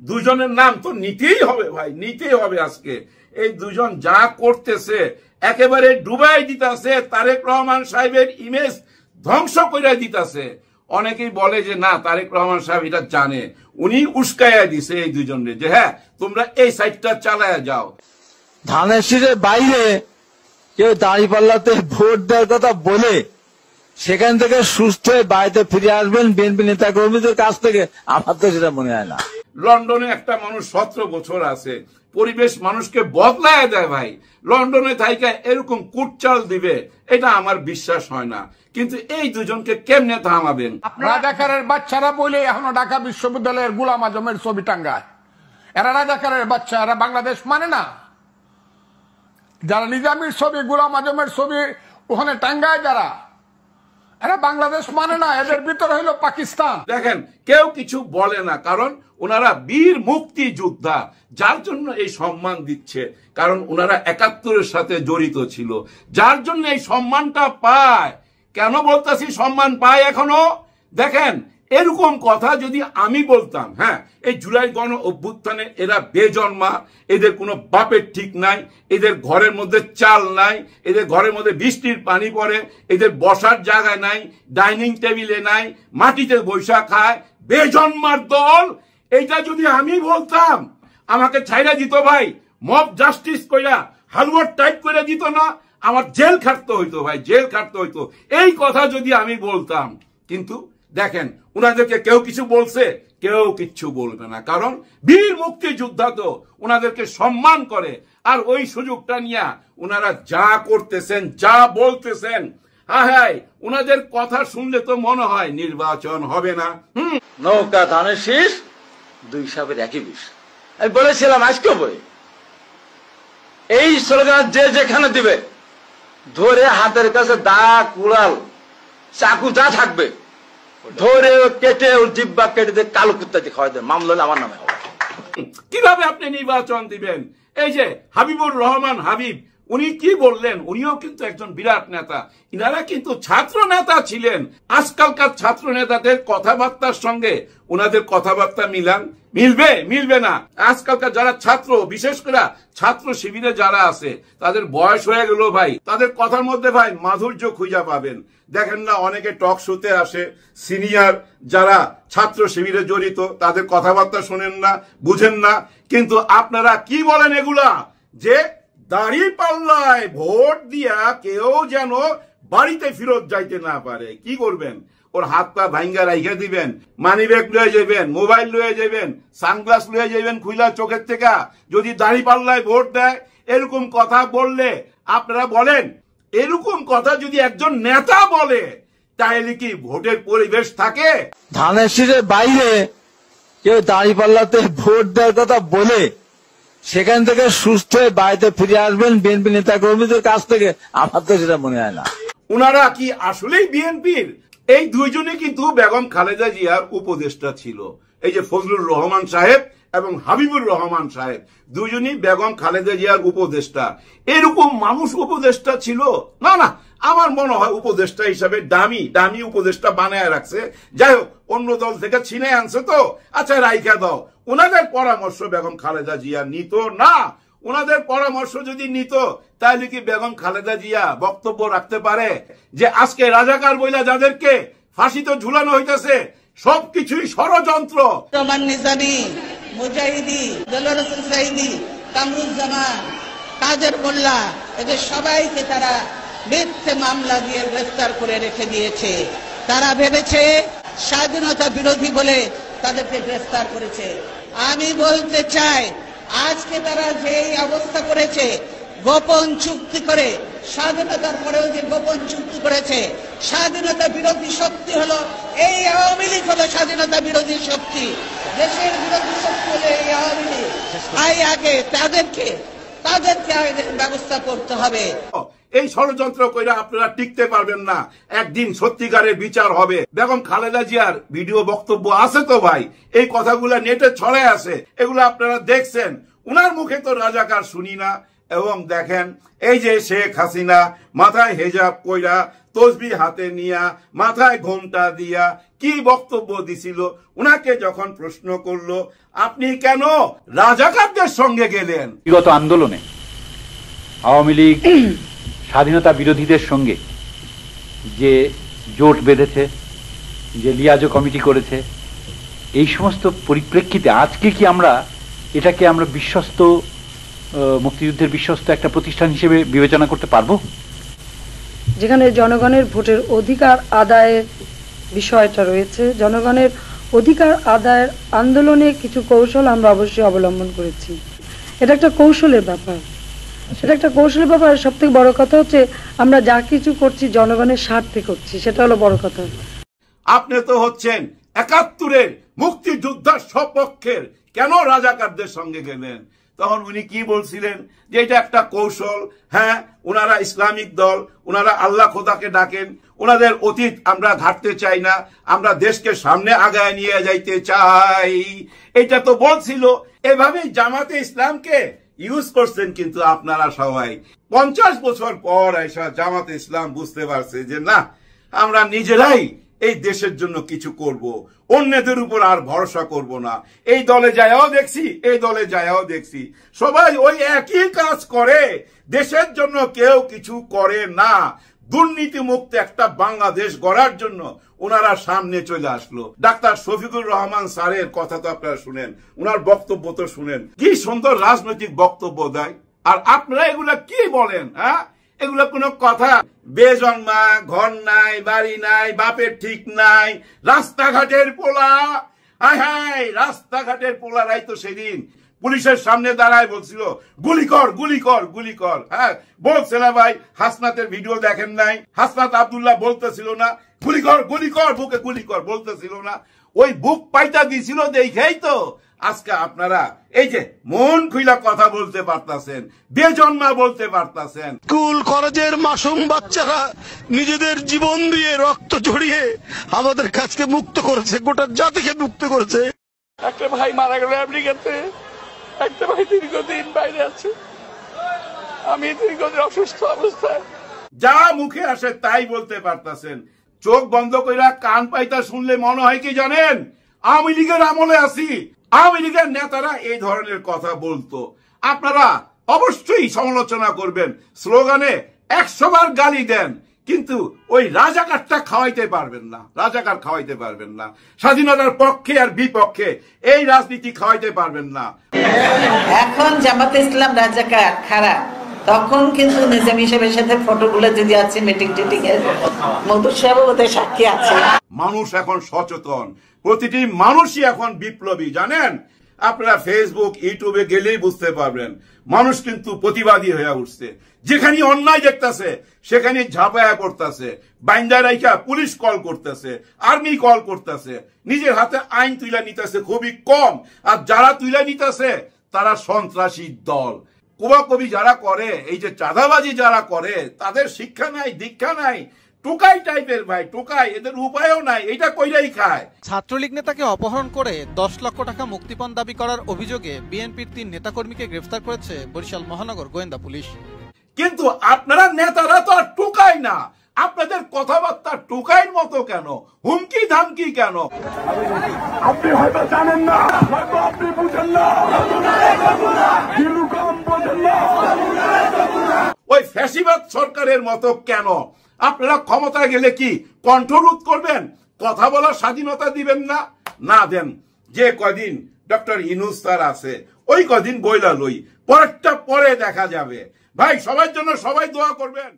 দুজনের নাম তো নিতেই হবে ভাই, নিতেই হবে। আজকে এই দুজন যা করতেছে একেবারে ডুবাই দিতেছে, তারেক রহমান সাহেবের ইমেজ ধ্বংস করে দিতেছে। অনেকেই বলে যে না, তারেক রহমান সাহেব এটা জানে, উনি উস্কাইয়া দিছে এই দুজনের যে হ্যাঁ তোমরা এই সাইডটা চালায়া যাও। ধানের শীষের বাইরে কেউ দাঁড়িপাল্লাতে ভোট দেওয়ার কথা বলে সেখান থেকে সুস্থ হয়ে বাড়িতে ফিরে আসবেন বিএনপি নেতা কর্মীদের কাছ থেকে, আমার তো সেটা মনে হয় না। লন্ডনে একটা মানুষ 17 বছর আছে, পরিবেশ মানুষকে বদলায় দেয় ভাই। লন্ডনে থাইকা এরকম কুটচাল দিবে এটা আমার বিশ্বাস হয় না। কিন্তু এই দুজনকে কেমনে থামাবেন? রাজাকারের বাচ্চারা বলে এখনো ঢাকা বিশ্ববিদ্যালয়ের গোলাম আজমের ছবি টাঙ্গায়। এরা রাজাকারের বাচ্চা, এরা বাংলাদেশ মানে না। যারা নিজামীর ছবি, গোলাম আজমের ছবি ওখানে টাঙ্গায়, যারা এরা বাংলাদেশ মানে না, এদের ভিতরে হলো পাকিস্তান। দেখেন কেউ কিছু বলে না, কারণ ওনারা বীর মুক্তি যোদ্ধা, যার জন্য এই সম্মান দিচ্ছে। কারণ ওনারা 71-এর সাথে জড়িত ছিল, যার জন্য এই সম্মানটা পায়। কেন বলতেছি সম্মান পায় এখনো? দেখেন এরকম কথা যদি আমি বলতাম, হ্যাঁ এই জুলাই গণ অভ্যুত্থানে এরা বেজন্মা, এদের কোনো বাপের ঠিক নাই, এদের ঘরের মধ্যে চাল নাই, এদের ঘরের মধ্যে বৃষ্টির পানি পড়ে, এদের বসার জায়গা নাই, ডাইনিং টেবিলে নাই, মাটিতে বৈশা খায়, বেজন্মার দল, এইটা যদি আমি বলতাম আমাকে ছাইরা দিত ভাই, মব জাস্টিস কইরা হালুয়ার টাইপ করে দিত না, আমার জেল খাটতে হইতো ভাই, জেল খাটতে হইতো এই কথা যদি আমি বলতাম। কিন্তু দেখেন উনাদেরকে কেউ কিছু বলছে? কেউ কিচ্ছু বলবে না, কারণ বীর মুক্তিযোদ্ধা তো উনাদেরকে সম্মান করে। আর ওই সুযোগটা নিয়ে উনারা যা করতেছেন, যা বলতেছেন, হ্যাঁ উনাদের কথা শুনলে তো মনে হয় নির্বাচন হবে না। নৌকা ধানের শীষ দুই সাপের একই বিষ, আমি বলেছিলাম আজকে বই। এই স্লোগান যে যেখানে দিবে ধরে হাতের কাছে দা, কুড়াল, চাকু যা থাকবে ধরে কেটে ওর জিব্বা কেটে দিয়ে কালো কুত্তা দিয়ে খাওয়া দেয়, মামলা আমার নামে হবে। কিভাবে আপনি নির্বাচন দিবেন? এই যে হাবিবুর রহমান হাবিব, উনি কি বললেন? উনিও কিন্তু একজন বিরাট নেতা, ইনারা কিন্তু ছাত্র নেতা ছিলেন। আজকালকার ছাত্র নেতাদের কথাবার্তার সঙ্গে উনাদের কথাবার্তা মিলবে না। আজকালকার যারা ছাত্র, বিশেষ করে ছাত্র শিবিরে যারা আছে, তাদের বয়স হয়ে গেল ভাই, তাদের কথার মধ্যে ভাই মাধুর্য খুঁজা পাবেন। দেখেন না অনেকে টক শোতে আসে, সিনিয়র যারা ছাত্র শিবিরে জড়িত, তাদের কথাবার্তা শোনেন না, বুঝেন না। কিন্তু আপনারা কি বলেন এগুলা যে দাঁড়িপাল্লায় ভোট দিয়া কেউ যেন বাড়িতে ফেরত যাইতে না পারে। কি করবেন? ওর হাত পা ভাঙ্গা রাইখা দিবেন, মানি ব্যাগ লয়ে যাবেন, মোবাইল লয়ে যাবেন, সানগ্লাস লয়ে যাবেন খুইলা চোখের থেকে, যদি দাঁড়িপাল্লায় ভোট দেয়। এরকম কথা বললে আপনারা বলেন, এরকম কথা যদি একজন নেতা বলে তাহলে কি ভোটের পরিবেশ থাকে? ধানের শীষের বাইরে কেউ দাঁড়িপাল্লাতে ভোট দেওয়ার কথা বলে সেখান থেকে সুস্থ হয়ে বাড়িতে ফিরে আসবেন বিএনপি নেতা কর্মীদের কাছ থেকে, আমার তো সেটা মনে হয় না। উনারা কি আসলেই বিএনপির? এই দুইজনে কিন্তু বেগম খালেদা জিয়ার উপদেষ্টা ছিল। এই যে ফজলুর রহমান সাহেব এবং হাবিবুর রহমান সাহেব, দুজনই বেগম খালেদা জিয়ার উপদেষ্টা। এরকম মানুষ উপদেষ্টা ছিল না? না, আমার মনে হয় উপদেষ্টা হিসাবে দামি উপদেষ্টা বানায় রাখছে। যাই হোক, অন্য দল থেকে ছিনে আনছে তো, আচ্ছা রাইখা দাও। ওনাদের পরামর্শ বেগম খালেদা জিয়া নিত না। ওনাদের পরামর্শ যদি নিত তাহলে কি বেগম খালেদা জিয়া বক্তব্য রাখতে পারে যে আজকে রাজাকার বইলা যাদেরকে ফাঁসিতে ঝুলানো হইতেছে সবকিছুই ষড়যন্ত্র? নিজামী, মুজাহিদি, দেলোয়ার হোসেন সাঈদী, কামরুজ্জামান, কাদের মোল্লা, এদের সবাইকে তারা মিথ্যে মামলা দিয়ে গ্রেফতার করে রেখে দিয়েছে। তারা ভেবেছে স্বাধীনতা বিরোধী বলে তাদেরকে গ্রেফতার করেছে। আমি বলতে চাই, আজকে তারা যে অবস্থা করেছে, গোপন চুক্তি করে, স্বাধীনতার পরেও যে গোপন চুক্তি করেছে, স্বাধীনতা বিরোধী শক্তি হলো এই আওয়ামী লীগ, হলো স্বাধীনতা বিরোধী শক্তি, দেশের বিরোধী শক্তি হলো এই আওয়ামী লীগ। তাই আগে তাদেরকে ব্যবস্থা করতে হবে। এই ষড়যন্ত্র কইরা আপনারা টিকতে পারবেন না। একদিন সত্যিকারের বিচার হবে। বেগম খালেদা জিয়ার ভিডিও বক্তব্য আছে তো ভাই, এই কথাগুলা নেটে ছড়ায় আছে, এগুলো আপনারা দেখছেন। উনার মুখে তো রাজাকার শুনি না, এবং দেখেন এই যে শেখ হাসিনা মাথায় হেজাব কইরা তসবি হাতে নিয়া মাথায় ঘোমটা দিয়া কি বক্তব্য দিছিল, উনাকে যখন প্রশ্ন করলো আপনি কেন রাজাকারদের সঙ্গে গেলেন? বিগত আন্দোলনে আওয়ামী লীগ স্বাধীনতা বিরোধীদের সঙ্গে যে জোট বেঁধেছে, যে লিয়াজো কমিটি করেছে, এই সমস্ত পরিপ্রেক্ষিতে আজকে কি এটাকে আমরা বিশ্বস্ত মুক্তিযুদ্ধের বিশ্বস্ত একটা প্রতিষ্ঠান হিসেবে বিবেচনা করতে পারবো? যেখানে জনগণের ভোটের অধিকার আদায়ের বিষয়টা রয়েছে, জনগণের অধিকার আদায়ের আন্দোলনে কিছু কৌশল আমরা অবশ্যই অবলম্বন করেছি। এটা একটা কৌশলের ব্যাপার, সব থেকে বড় কথা হচ্ছে আমরা যা কিছু করছি জনগণের স্বার্থে করছি, সেটা হলো বড় কথা। আপনি তো হচ্ছেন ৭১-এর মুক্তিযোদ্ধার সপক্ষের, কেন রাজাকারদের সঙ্গে গেলেন? তখন উনি কি বলছিলেন যে এটা একটা কৌশল। হ্যাঁ, ওনারা ইসলামিক দল, ওনারা আল্লাহ খোদাকে ডাকেন, ওনাদের অতীত আমরা ঘাটতে চাই না, আমরা দেশকে সামনে আগায় নিয়ে যাইতে চাই, এটা তো বলছিল। এভাবেই জামাতে ইসলামকে ইউজ করছেন। কিন্তু আপনারা সবাই 50 বছর পর এসে জামাতে ইসলাম বুঝতে পারছে যে না, আমরা নিজেরাই এই দেশের জন্য কিছু করব, অন্যদের উপর আর ভরসা করব না। এই দলে যায়াও দেখছি সবাই ওই একই কাজ করে, দেশের জন্য কেউ কিছু করে না। দুর্নীতি মুক্ত একটা বাংলাদেশ গড়ার জন্য ওনারা সামনে চলে আসলো। ডাক্তার শফিকুর রহমান স্যারের কথা তো আপনারা শুনেন, ওনার বক্তব্য তো শুনেন, কি সুন্দর রাজনৈতিক বক্তব্য দেয়। আর আপনারা এগুলা কি বলেন? হ্যাঁ, এগুলো কোনো কথা? বেজন্মা, ঘর নাই, বাড়ি নাই, বাপের ঠিক নাই, রাস্তাঘাটের পোলা। হ্যাঁ, রাস্তাঘাটের পোলারাই তো সেদিন পুলিশের সামনে দাঁড়ায় বলছিল গুলি কর, গুলি কর, গুলি কর। হ্যাঁ, বলছে না ভাই? হাসনাতের ভিডিও দেখেন নাই? হাসনাত আব্দুল্লাহ বলতেছিল না গুলি কর, গুলি কর, বুকে গুলি কর, বলতেছিল না? ওই বুক পাইটা দিছিল, দেখেই তো আজকে আপনারা এই যে মন খুইলা কথা বলতে পারতাছেন, বেজন্মা বলতে পারতাছেন। স্কুল কলেজের মাসুম বাচ্চারা নিজেদের জীবন দিয়ে রক্ত ঝরিয়ে আমাদের কাছকে মুক্ত করেছে, গোটা জাতিকে মুক্ত করেছে। একটা ভাই মারা গেল আমেরিকাতে, একটা ভাই দীর্ঘদিন বাইরে আছে, আমি দীর্ঘদিন অসুস্থ অবস্থায়। যা মুখে আসে তাই বলতে পারতাছেন। চোখ বন্ধ কইরা কান পাইতা শুনলে মনে হয় কি জানেন, আওয়ামী লীগের আমলে আছি। আওয়ামী লীগের নেতারা এই ধরনের কথা বলতো। আপনারা অবশ্যই সমালোচনা করবেন, স্লোগানে 100 বার গালি দেন, কিন্তু ওই রাজাকারটা খাওয়াইতে পারবেন না, রাজাকার খাওয়াইতে পারবেন না। স্বাধীনতার পক্ষে আর বিপক্ষে এই রাজনীতি খাওয়াইতে পারবেন না। এখন জামাতে ইসলাম রাজাকার খারাপ, তখন কিন্তু নিজাম হিসেবের সাথে ফটোগুলো যদি আছে মিটিং টিটিং এর, মধুর সাহেব ওদের সাক্ষী আছে। মানুষ এখন সচেতন, প্রতিটি মানুষই এখন বিপ্লবী। জানেন, আপনারা ফেসবুক, ইউটিউবে গেলেই বুঝতে পারবেন, মানুষ কিন্তু প্রতিবাদী হয়ে উঠছে। যেখানে অন্যায় দেখতেছে সেখানে ঝাঁপায়া পড়তেছে, বাইন্দা রাইখা পুলিশ কল করতেছে, আর্মি কল করতেছে, নিজের হাতে আইন তুলে নিতেছে খুবই কম। আর যারা তুলে নিতেছে তারা সন্ত্রাসী দল। কোবাকবি যারা করে, এই যে চাঁদাবাজি যারা করে, তাদের শিক্ষা নাই, দীক্ষা নাই, টোকাই টাইপের ভাই, টোকাই, এদের উপায়ও নাই, এটা কইরাই খায়। ছাত্রলীগ নেতাকে অপহরণ করে 10 লক্ষ টাকা মুক্তিপণ দাবি করার অভিযোগে বিএনপির 3 নেতাকর্মীকে গ্রেফতার করেছে বরিশাল মহানগর গোয়েন্দা পুলিশ। কিন্তু আপনারা নেতারা তো আর টোকাই না, আপনাদের কথাবার্তা টোকাইয়ের মতো কেন? হুমকি ধামকি কেন? আপনি হয়তো জানেন না, হয়তো আপনি বুঝেন না, ওই ফ্যাসিবাদ সরকারের মতো কেন? আপনারা ক্ষমতা গেলে কি কণ্ঠরোধ করবেন? কথা বলার স্বাধীনতা দিবেন না? না দেন। যে কদিন ডক্টর ইউনূস স্যার আছে ওই কদিন বইলা লই, পরেরটা পরে দেখা যাবে। ভাই, সবার জন্য সবাই দোয়া করবেন।